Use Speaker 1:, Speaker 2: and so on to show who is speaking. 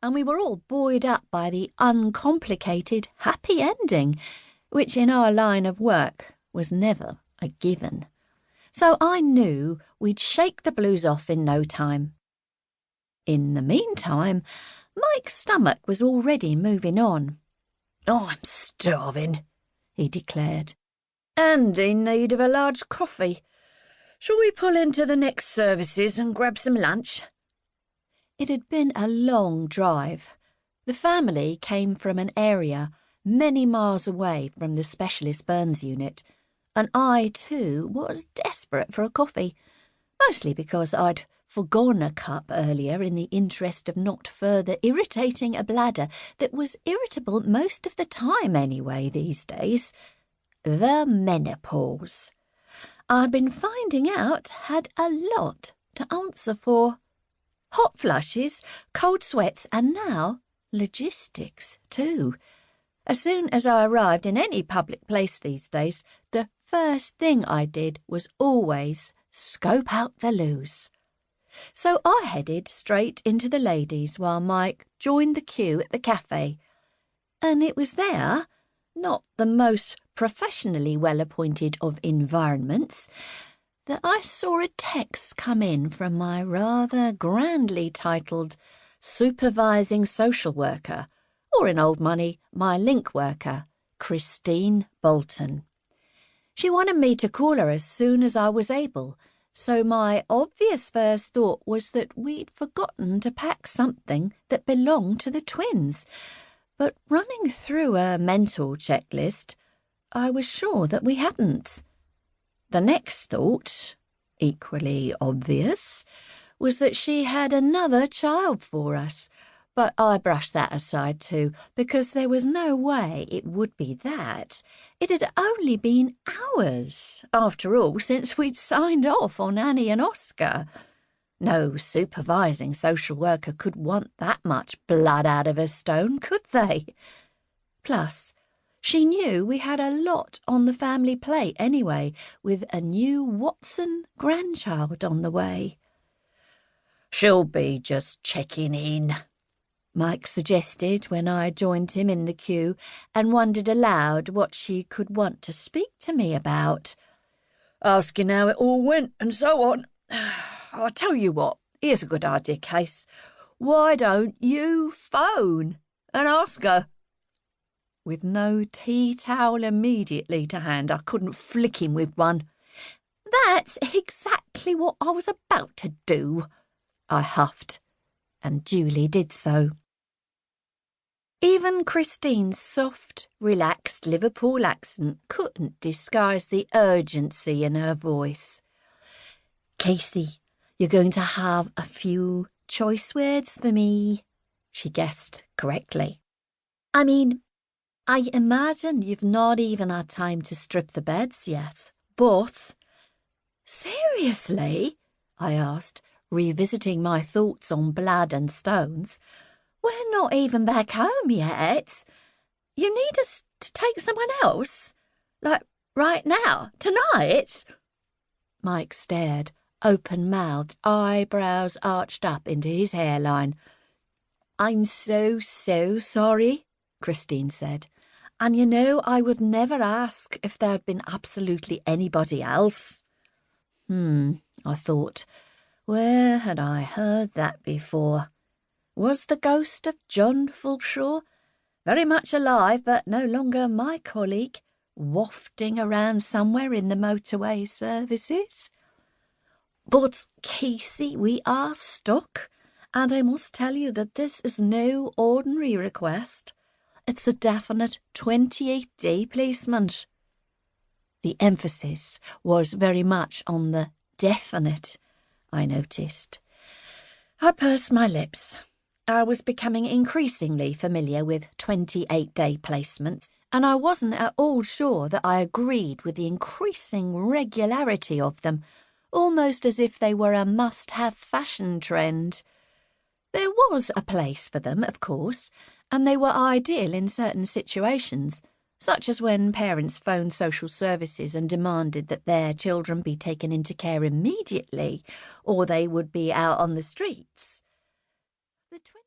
Speaker 1: and we were all buoyed up by the uncomplicated happy ending, which in our line of work was never a given. So I knew we'd shake the blues off in no time. In the meantime, Mike's stomach was already moving on. "Oh, I'm starving," he declared, "and in need of a large coffee. Shall we pull into the next services and grab some lunch?" It had been a long drive. The family came from an area many miles away from the specialist burns unit, and I, too, was desperate for a coffee, mostly because I'd forgone a cup earlier in the interest of not further irritating a bladder that was irritable most of the time anyway these days. The menopause. I'd been finding out had a lot to answer for. Hot flushes, cold sweats, and now logistics too. As soon as I arrived in any public place these days, the first thing I did was always scope out the loos. So I headed straight into the ladies while Mike joined the queue at the cafe. And it was there, not the most professionally well-appointed of environments, that I saw a text come in from my rather grandly titled supervising social worker, or in old money, my link worker, Christine Bolton. She wanted me to call her as soon as I was able, so my obvious first thought was that we'd forgotten to pack something that belonged to the twins. But running through a mental checklist, I was sure that we hadn't. The next thought, equally obvious, was that she had another child for us, but I brushed that aside too, because there was no way it would be that. It had only been hours, after all, since we'd signed off on Annie and Oscar. No supervising social worker could want that much blood out of a stone, could they? Plus, she knew we had a lot on the family plate anyway, with a new Watson grandchild on the way. "She'll be just checking in," Mike suggested when I joined him in the queue and wondered aloud what she could want to speak to me about. "Asking how it all went and so on. I'll tell you what, here's a good idea, Case. Why don't you phone and ask her?" With no tea towel immediately to hand, I couldn't flick him with one. "That's exactly what I was about to do," I huffed, and duly did so. Even Christine's soft, relaxed Liverpool accent couldn't disguise the urgency in her voice. "Casey, you're going to have a few choice words for me," she guessed correctly. "I mean, I imagine you've not even had time to strip the beds yet, but—" "Seriously?" I asked, revisiting my thoughts on blood and stones. "We're not even back home yet. You need us to take someone else? Like, right now? Tonight?" Mike stared, open-mouthed, eyebrows arched up into his hairline. "I'm so sorry," Christine said. "And you know I would never ask if there'd been absolutely anybody else." I thought. Where had I heard that before? Was the ghost of John Fulshaw, very much alive but no longer my colleague, wafting around somewhere in the motorway services? "But, Casey, we are stuck, and I must tell you that this is no ordinary request. It's a definite 28-day placement." The emphasis was very much on the definite, I noticed. I pursed my lips. I was becoming increasingly familiar with 28-day placements, and I wasn't at all sure that I agreed with the increasing regularity of them, almost as if they were a must-have fashion trend. There was a place for them, of course, and they were ideal in certain situations, such as when parents phoned social services and demanded that their children be taken into care immediately, or they would be out on the streets. The